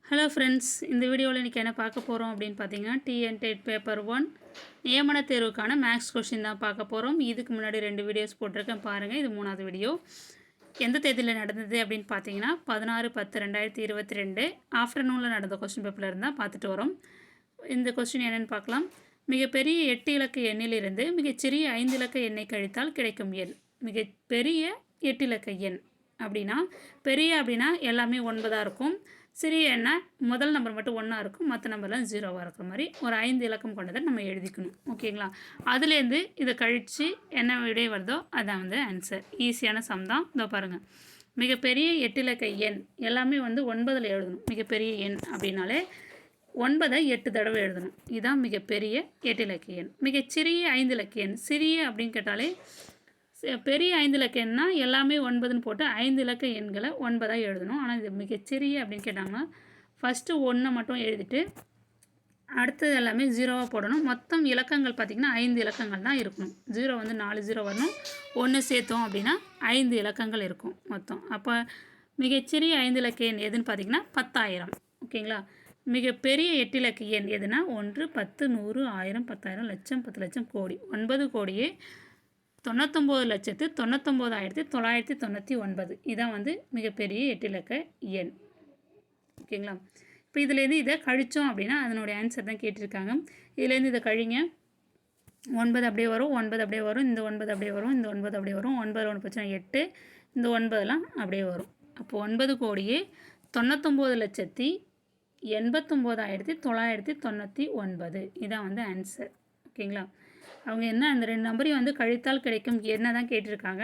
Hello friends, இந்த வீடியோவில் இன்றைக்கி என்ன பார்க்க போகிறோம் அப்படின்னு பார்த்தீங்கன்னா, டிஎன் பேப்பர் 1 நியமன தேர்வுக்கான மேக்ஸ் கொஷின் தான் பார்க்க போகிறோம். இதுக்கு முன்னாடி 2 வீடியோஸ் போட்டிருக்கேன் பாருங்கள். இது 3வது வீடியோ. எந்த தேதியில் நடந்தது அப்படின்னு பார்த்தீங்கன்னா 16/10/2022 ஆஃப்டர்நூனில் நடந்த கொஸ்டின் பேப்பரில் இருந்தால் பார்த்துட்டு வரோம். இந்த கொஸ்டின் என்னென்னு பார்க்கலாம். மிகப்பெரிய 8 இலக்க எண்ணிலிருந்து மிகச்சிறிய 5 இலக்க எண்ணை கழித்தால் கிடைக்கும் எண். மிகப்பெரிய 8 இலக்க எண் அப்படின்னா, பெரிய அப்படின்னா எல்லாமே 9ஆக இருக்கும். சிறிய எண்ணா முதல் நம்பர் மட்டும் 1ஆக இருக்கும், மற்ற நம்பர்லாம் 0வாக இருக்கிற மாதிரி ஒரு 5 இலக்கம் கொண்டதை நம்ம எழுதிக்கணும். ஓகேங்களா? அதுலேருந்து இதை கழித்து என்ன விடை வருதோ அதான் வந்து ஆன்சர். ஈஸியான சம் தான். இதோ பாருங்கள், மிகப்பெரிய 8 இலக்க எண் எல்லாமே வந்து 9இல் எழுதணும். மிகப்பெரிய எண் அப்படின்னாலே 9ஐ 8 தடவை எழுதணும். இதுதான் மிகப்பெரிய 8 இலக்க எண். மிகச்சிறிய 5 இலக்க எண். சிறிய அப்படின்னு கேட்டாலே பெரிய 5 இலக்க எண்ணா எல்லாமே 9ன்னு போட்டு 5 இலக்க எண்களை 9ஆக எழுதணும். ஆனால் இது மிகச்சிறிய அப்படின்னு கேட்டாங்கன்னா ஃபஸ்ட்டு 1 மட்டும் எழுதிட்டு அடுத்தது எல்லாமே 0வாக போடணும். மொத்தம் இலக்கங்கள் பார்த்திங்கன்னா 5 இலக்கங்கள் தான் இருக்கணும். 0 வந்து 4 0 வரணும். 1 சேர்த்தோம் அப்படின்னா 5 இலக்கங்கள் இருக்கும் மொத்தம். அப்போ மிகச்சிறிய 5 இலக்க எண் எதுன்னு பார்த்திங்கன்னா 10,000. ஓகேங்களா? மிகப்பெரிய 8 இலக்க எண் எதுனா 1 10 100 1000 10,000 லட்சம் 10 லட்சம் கோடி. 9 கோடியே 99,99,999. இதான் வந்து மிகப்பெரிய 8 இலக்க எண். ஓகேங்களா? இப்போ இதுலேருந்து இதை கழித்தோம் அப்படின்னா அதனுடைய ஆன்சர் தான் கேட்டிருக்காங்க. இதுலேருந்து இதை கழிங்க. 9 அப்படியே வரும், 9 அப்படியே வரும், இந்த 9 அப்படியே வரும், இந்த 9 அப்படியே வரும், 9 1 பிரச்சனை 8, இந்த 9லாம் அப்படியே வரும். அப்போ 9 கோடியே 99,89,999. இதான் வந்து ஆன்சர். ஓகேங்களா? அவங்க என்ன அந்த 2 நம்பரையும் வந்து கழித்தால் கிடைக்கும் என்ன தான் கேட்டிருக்காங்க.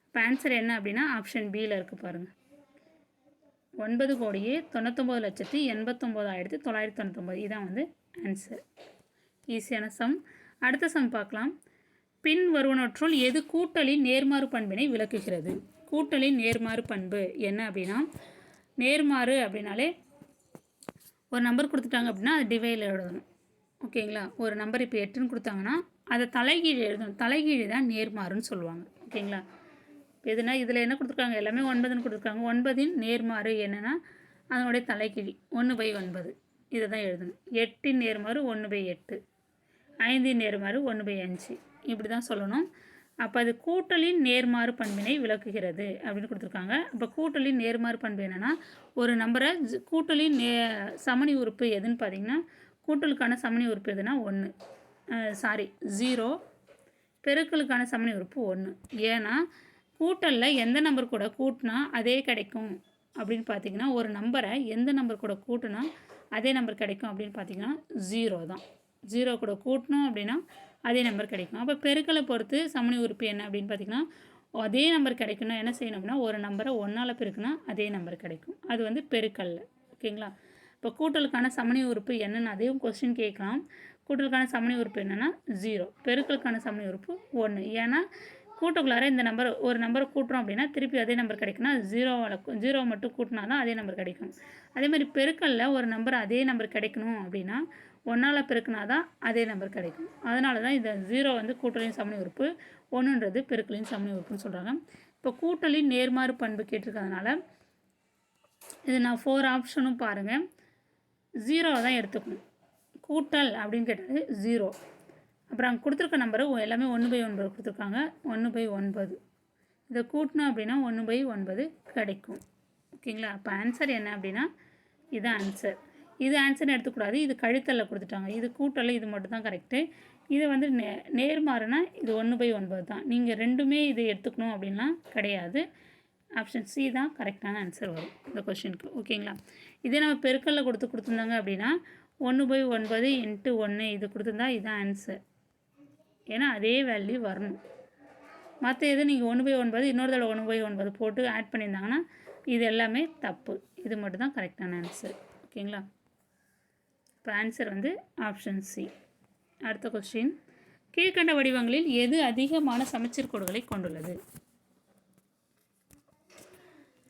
இப்போ ஆன்சர் என்ன அப்படின்னா ஆப்ஷன் பியில் இருக்குது பாருங்கள். 9 கோடியே 99,89,999. இதான் வந்து ஆன்சர். ஈஸியான சம். அடுத்த சம் பார்க்கலாம். பின் வருவனற்றுள் எது கூட்டலின் நேர்மாறு பண்பினை விளக்குகிறது? கூட்டலின் நேர்மாறு பண்பு என்ன அப்படின்னா, நேர்மாறு அப்படின்னாலே ஒரு நம்பர் கொடுத்துட்டாங்க அப்படின்னா அது டிவைடில் எழுதணும். ஓகேங்களா? ஒரு நம்பர் இப்போ 8ன்னு கொடுத்தாங்கன்னா அதை தலைகீழ் எழுதணும். தலைகீழ் தான் நேர்மாறுன்னு சொல்லுவாங்க. ஓகேங்களா? எதுனா இதில் என்ன கொடுத்துருக்காங்க, எல்லாமே 9ன்னு கொடுத்துருக்காங்க. 9இன் நேர்மாறு என்னென்னா அதனுடைய தலைகீழ் 1/9. இதை தான் எழுதணும். 8இன் நேர்மாறு 1/8, 5இன் நேர்மாறு 1/5, இப்படி தான் சொல்லணும். அப்போ அது கூட்டலின் நேர்மாறு பண்பினை விளக்குகிறது அப்படின்னு கொடுத்துருக்காங்க. அப்போ கூட்டலின் நேர்மாறு பண்பு என்னென்னா, ஒரு நம்பரை கூட்டலின் சமணி உறுப்பு எதுன்னு பார்த்தீங்கன்னா, கூட்டலுக்கான சமணி உறுப்பு எதுனா 0, பெருக்கலுக்கான சமணி உறுப்பு 1. ஏன்னா கூட்டலில் எந்த நம்பர் கூட கூட்டினா அதே கிடைக்கும் அப்படின்னு பார்த்தீங்கன்னா, ஒரு நம்பரை எந்த நம்பர் கூட கூட்டினா அதே நம்பர் கிடைக்கும் அப்படின்னு பார்த்தீங்கன்னா 0 தான். 0 கூட கூட்டணும் அப்படின்னா அதே நம்பர் கிடைக்கும். அப்போ பெருக்கலை பொறுத்து சமணி உறுப்பு என்ன அப்படின்னு பார்த்தீங்கன்னா, அதே நம்பர் கிடைக்கணும்னா என்ன செய்யணும் அப்படின்னா, ஒரு நம்பரை 1ஆல் பெருக்குனா அதே நம்பர் கிடைக்கும். அது வந்து பெருக்கல்ல. ஓகேங்களா? இப்போ கூட்டலுக்கான சமணி உறுப்பு என்னென்னு அதையும் கொஸ்டின் கேட்கலாம். கூட்டலுக்கான சமணி உறுப்பு என்னென்னா 0, பெருக்கலுக்கான சமணி உறுப்பு 1. ஏன்னா கூட்டக்குள்ளார இந்த நம்பர் ஒரு நம்பரை கூட்டுறோம் அப்படின்னா திருப்பி அதே நம்பர் கிடைக்குன்னா 0 மட்டும் கூட்டினா தான் அதே நம்பர் கிடைக்கும். அதே மாதிரி பெருக்கலில் ஒரு நம்பர் அதே நம்பர் கிடைக்கணும் அப்படின்னா 1ஆல் பெருக்கினா தான் அதே நம்பர் கிடைக்கும். அதனால தான் இந்த 0 வந்து கூட்டலின் சமணி உறுப்பு, 1ன்றது பெருக்கலின் சமணி உறுப்புன்னு சொல்கிறாங்க. இப்போ கூட்டலின் நேர்மாறு பண்பு கேட்டிருக்கிறதுனால இது நான் 4 ஆப்ஷனும் பாருங்கள் 0 தான் எடுத்துக்கணும். கூட்டல் அப்படின்னு கேட்டால் 0. அப்புறம் அங்கே கொடுத்துருக்க நம்பரு எல்லாமே 1/9 கொடுத்துருக்காங்க. 1/9. இதை கூட்டணும் அப்படின்னா 1/9 கிடைக்கும். ஓகேங்களா? அப்போ ஆன்சர் என்ன அப்படின்னா இது ஆன்சர். இது ஆன்சர்னு எடுத்துக்கூடாது. இது கழித்தலில் கொடுத்துட்டாங்க. இது கூட்டலில் இது மட்டும் தான் கரெக்டு. இது வந்து நேர்மாறுனா இது 1/9 தான். நீங்கள் ரெண்டுமே இதை எடுத்துக்கணும் அப்படின்லாம் கிடையாது. ஆப்ஷன் சி தான் கரெக்டான ஆன்சர் வரும் இந்த கொஷினுக்கு. ஓகேங்களா? இதே நம்ம பெருக்கல்ல கொடுத்துருந்தாங்க அப்படின்னா 1/9 × 1 இது கொடுத்துருந்தா இதுதான் ஆன்சர். ஏன்னா அதே வேல்யூ வரணும். மற்ற எது நீங்கள் 1/9 இன்னொரு தடவை 1/9 போட்டு ஆட் பண்ணியிருந்தாங்கன்னா இது எல்லாமே தப்பு. இது மட்டும் தான் கரெக்டான ஆன்சர். ஓகேங்களா? இப்போ ஆன்சர் வந்து ஆப்ஷன் சி. அடுத்த கொஸ்டின், கீழ்கண்ட வடிவங்களில் எது அதிகமான சமச்சீர் கோடுகளை கொண்டுள்ளது?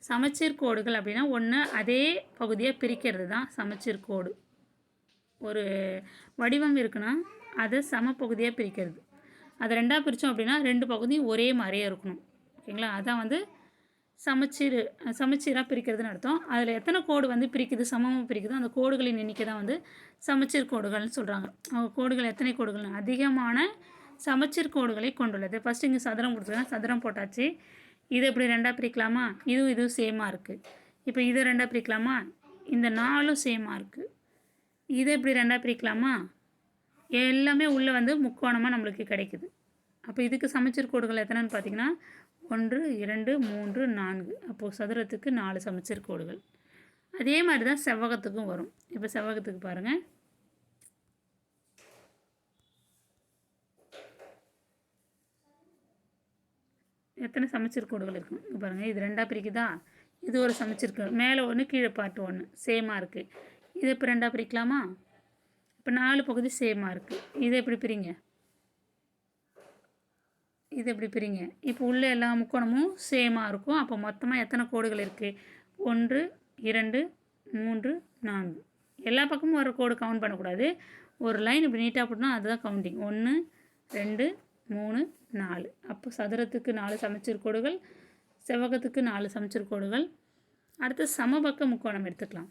சமச்சீர் கோடுகள் அப்படின்னா ஒன்று அதே பகுதியை பிரிக்கிறது தான் சமச்சீர் கோடு. ஒரு வடிவம் இருக்குன்னா அதை சம பகுதியாக பிரிக்கிறது. அதை 2ஆக பிரித்தோம் அப்படின்னா 2 பகுதியும் ஒரே மாதிரியே இருக்கணும். ஓகேங்களா? அதான் வந்து சமச்சீராக பிரிக்கிறதுன்னு அர்த்தம். அதில் எத்தனை கோடு வந்து பிரிக்குது, சமமாக பிரிக்குதோ அந்த கோடுகளின் எண்ணிக்கை தான் வந்து சமச்சீர் கோடுகள்னு சொல்கிறாங்க. கோடுகள் எத்தனை கோடுகள்? அதிகமான சமச்சீர் கோடுகளை கொண்டுள்ளது. ஃபஸ்ட்டு இங்கே சதுரம் கொடுத்துருக்கேன், சதுரம் போட்டாச்சு. இதை இப்படி 2ஆக பிரிக்கலாமா? இதுவும் சேமாக இருக்குது. இப்போ இதை 2ஆக பிரிக்கலாமா? இந்த 4ம் சேமாக இருக்குது. இதை இப்படி 2ஆக பிரிக்கலாமா? எல்லாமே உள்ளே வந்து முக்கோணமாக நம்மளுக்கு கிடைக்குது. அப்போ இதுக்கு சமச்சீர் கோடுகள் எத்தனைன்னு பார்த்தீங்கன்னா 1 2 3 4. அப்போது சதுரத்துக்கு 4 சமச்சீர் கோடுகள். அதே மாதிரி தான் செவ்வகத்துக்கும் வரும். இப்போ செவ்வகத்துக்கு பாருங்கள், எத்தனை சமச்சீர் கோடுகள் இருக்கும் பாருங்கள். இது 2ஆக பிரிக்குதா? இது ஒரு சமச்சீர் கோடு, மேலே ஒன்று கீழே பாட்டு ஒன்று சேமாக இருக்குது. இதை இப்போ 2ஆக பிரிக்கலாமா? இப்போ 4 பகுதி சேமாக இருக்குது. இதை எப்படி பிரிங்க? இது எப்படி பிரிங்க? இப்போ உள்ள எல்லா முக்கோணமும் சேமாக இருக்கும். அப்போ மொத்தமாக எத்தனை கோடுகள் இருக்குது? 1 2 3 4. எல்லா பக்கமும் வர கோடு கவுண்ட் பண்ணக்கூடாது. ஒரு லைன் இப்படி நீட்டாக போட்டோம்னா அதுதான் கவுண்டிங். 1 2 3 4. அப்போ சதுரத்துக்கு 4 சமச்சீர் கோடுகள், செவ்வகத்துக்கு 4 சமச்சீர் கோடுகள். அடுத்து சமபக்க முக்கோணம் எடுத்துக்கலாம்.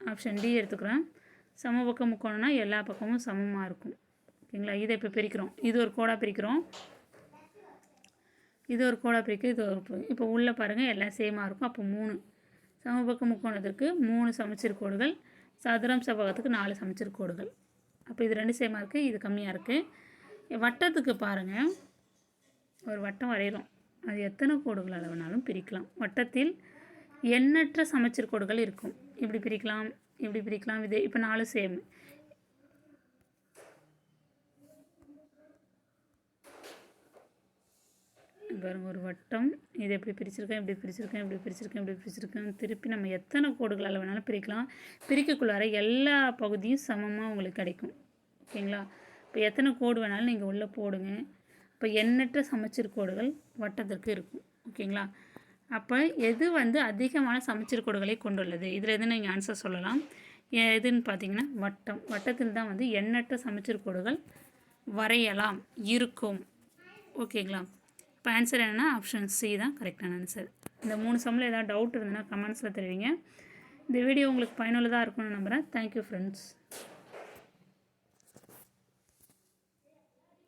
ஆப்ஷன் டி எடுத்துக்கிறேன். சமபக்க முக்கோணம்னா எல்லா பக்கமும் சமமாக இருக்கும். ஓகேங்களா? இதை இப்போ பிரிக்கிறோம். இது ஒரு கோடாக பிரிக்கிறோம், இது ஒரு கோடாக பிரிக்க, இது ஒரு. இப்போ உள்ளே பாருங்கள் எல்லாம் சேமாக இருக்கும். அப்போ 3 சமபக்க முக்கோணத்திற்கு 3 சமச்சீர் கோடுகள், சதுரம் செவ்வகத்துக்கு 4 சமச்சீர் கோடுகள். அப்போ இது 2 சேமாக இருக்குது, இது கம்மியாக இருக்குது. வட்டத்துக்கு பாருங்கள், ஒரு வட்டம் வரைகிறோம். அது எத்தனை கோடுகள் அளவுனாலும் பிரிக்கலாம். வட்டத்தில் எண்ணற்ற சமச்சீர் கோடுகள் இருக்கும். இப்படி பிரிக்கலாம், இப்படி பிரிக்கலாம். இது இப்போ 4 சேம். பாருங்க, ஒரு வட்டம். இதை எப்படி பிரிச்சிருக்கேன், இப்படி பிரிச்சிருக்கேன், இப்படி பிரிச்சிருக்கேன், இப்படி பிரிச்சிருக்கேன். திருப்பி நம்ம எத்தனை கோடுகள் அளவு வேணாலும் பிரிக்கலாம். பிரிக்கக்குள்ளார எல்லா பகுதியும் சமமாக உங்களுக்கு கிடைக்கும். ஓகேங்களா? இப்போ எத்தனை கோடு வேணாலும் நீங்கள் உள்ளே போடுங்க. இப்போ எண்ணற்ற சமச்சீர் கோடுகள் வட்டத்திற்கு இருக்கும். ஓகேங்களா? அப்போ எது வந்து அதிகமான சமச்சீர் கோடுகளை கொண்டுள்ளது? இதில் எது நீங்கள் ஆன்சர் சொல்லலாம். எதுன்னு பார்த்தீங்கன்னா வட்டம். வட்டத்தில் தான் வந்து எண்ணற்ற சமச்சீர் கோடுகள் வரையலாம், இருக்கும். ஓகேங்களா? இப்போ ஆன்சர் என்னென்னா ஆப்ஷன் சி தான் கரெக்டான ஆன்சர். இந்த 3 சம்மில் ஏதாவது டவுட் இருந்ததுன்னா கமெண்ட்ஸில் தெரிவிங்க. இந்த வீடியோ உங்களுக்கு பயனுள்ளதாக இருக்கும்னு நம்புகிறேன். Thank you friends.